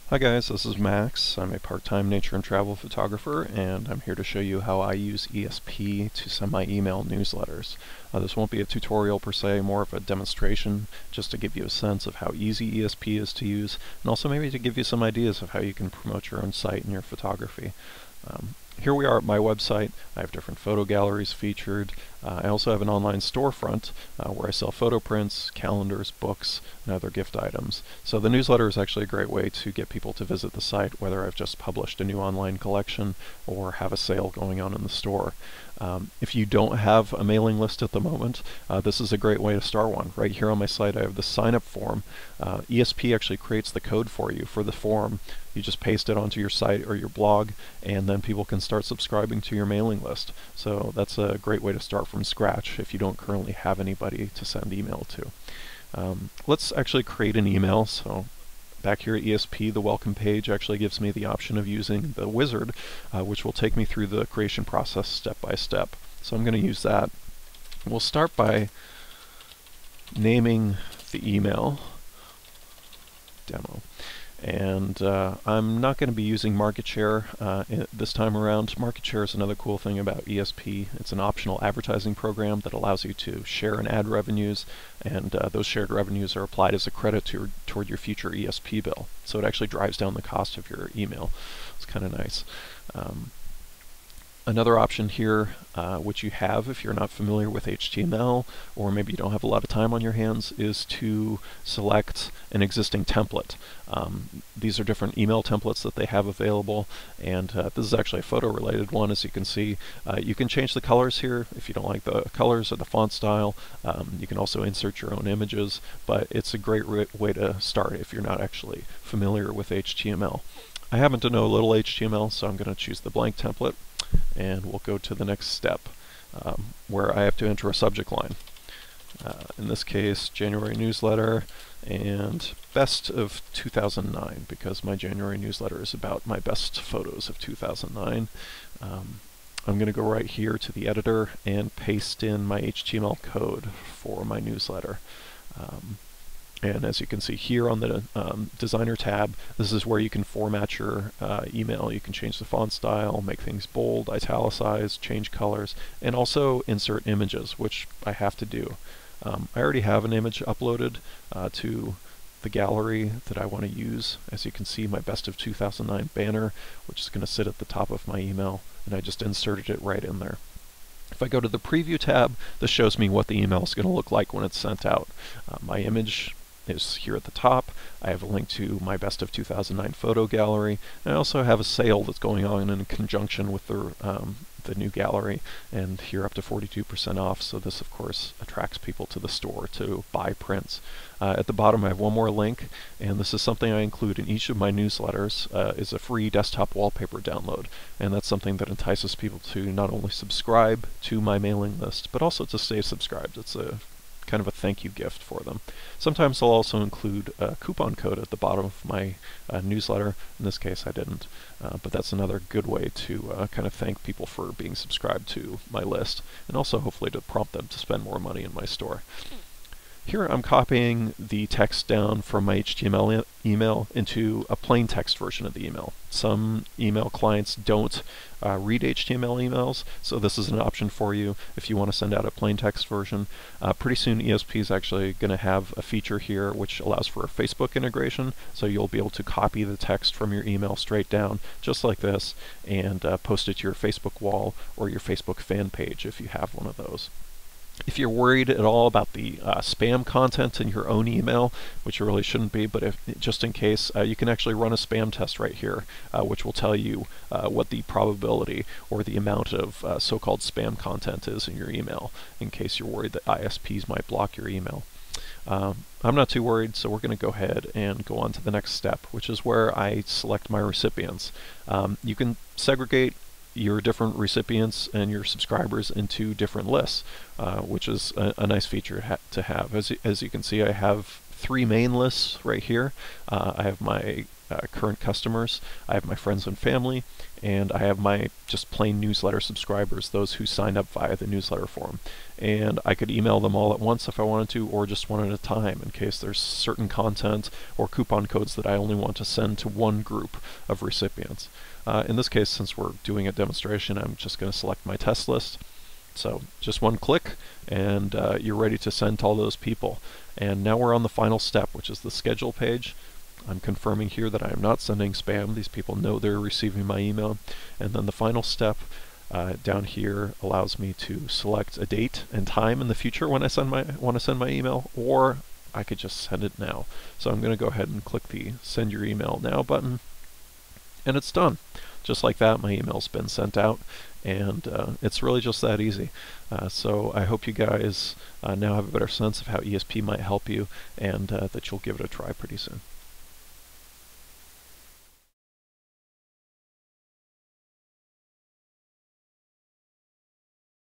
Hi guys, this is Max. I'm a part-time nature and travel photographer, and I'm here to show you how I use ESP to send my email newsletters. This won't be a tutorial per se, more of a demonstration, just to give you a sense of how easy ESP is to use, and also maybe to give you some ideas of how you can promote your own site and your photography. Here we are at my website. I have different photo galleries featured. I also have an online storefront where I sell photo prints, calendars, books, and other gift items. So the newsletter is actually a great way to get people to visit the site, whether I've just published a new online collection or have a sale going on in the store. If you don't have a mailing list at the moment, this is a great way to start one. Right here on my site I have the sign up form. ESP actually creates the code for you for the form. You just paste it onto your site or your blog, and then people can start subscribing to your mailing list. So that's a great way to start from scratch if you don't currently have anybody to send email to. Let's actually create an email. So back here at ESP, the welcome page actually gives me the option of using the wizard, which will take me through the creation process step by step. So I'm going to use that. We'll start by naming the email demo. And I'm not going to be using market share this time around. Market share is another cool thing about ESP. It's an optional advertising program that allows you to share in ad revenues, and those shared revenues are applied as a credit toward your future ESP bill. So it actually drives down the cost of your email. It's kind of nice. Another option here, which you have if you're not familiar with HTML, or maybe you don't have a lot of time on your hands, is to select an existing template. These are different email templates that they have available, and this is actually a photo-related one. As you can see, you can change the colors here if you don't like the colors or the font style. You can also insert your own images, but it's a great way to start if you're not actually familiar with HTML. I happen to know a little HTML, so I'm going to choose the blank template. And we'll go to the next step where I have to enter a subject line. In this case, January newsletter and best of 2009, because my January newsletter is about my best photos of 2009. I'm going to go right here to the editor and paste in my HTML code for my newsletter. And as you can see here on the designer tab, this is where you can format your email. You can change the font style, make things bold, italicize, change colors, and also insert images, which I have to do. I already have an image uploaded to the gallery that I want to use. As you can see, my best of 2009 banner, which is going to sit at the top of my email, and I just inserted it right in there. If I go to the preview tab, this shows me what the email is going to look like when it's sent out. My image is here at the top. I have a link to my best of 2009 photo gallery. And I also have a sale that's going on in conjunction with the new gallery, and here up to 42% off. So this of course attracts people to the store to buy prints. At the bottom I have one more link, and this is something I include in each of my newsletters, is a free desktop wallpaper download, and that's something that entices people to not only subscribe to my mailing list, but also to stay subscribed. It's a kind of a thank you gift for them. Sometimes I'll also include a coupon code at the bottom of my newsletter. In this case I didn't, but that's another good way to kind of thank people for being subscribed to my list, and also hopefully to prompt them to spend more money in my store. Here I'm copying the text down from my HTML email into a plain text version of the email. Some email clients don't read HTML emails, so this is an option for you if you want to send out a plain text version. Pretty soon ESP is actually going to have a feature here which allows for a Facebook integration, so you'll be able to copy the text from your email straight down, just like this, and post it to your Facebook wall or your Facebook fan page if you have one of those. If you're worried at all about the spam content in your own email, which you really shouldn't be, but just in case, you can actually run a spam test right here, which will tell you what the probability or the amount of so-called spam content is in your email, in case you're worried that ISPs might block your email. I'm not too worried, so we're going to go ahead and go on to the next step, which is where I select my recipients. You can segregate your different recipients and your subscribers into different lists, which is a nice feature to have. As you can see, I have three main lists right here. I have my current customers, I have my friends and family, and I have my just plain newsletter subscribers, those who signed up via the newsletter form. And I could email them all at once if I wanted to, or just one at a time in case there's certain content or coupon codes that I only want to send to one group of recipients. In this case, since we're doing a demonstration, I'm just going to select my test list. So just one click, and you're ready to send to all those people. And now we're on the final step, which is the schedule page. I'm confirming here that I am not sending spam. These people know they're receiving my email. And then the final step down here allows me to select a date and time in the future when I want to send my email, or I could just send it now. So I'm going to go ahead and click the Send Your Email Now button, and it's done. Just like that, my email's been sent out, and it's really just that easy. So I hope you guys now have a better sense of how ESP might help you, and that you'll give it a try pretty soon.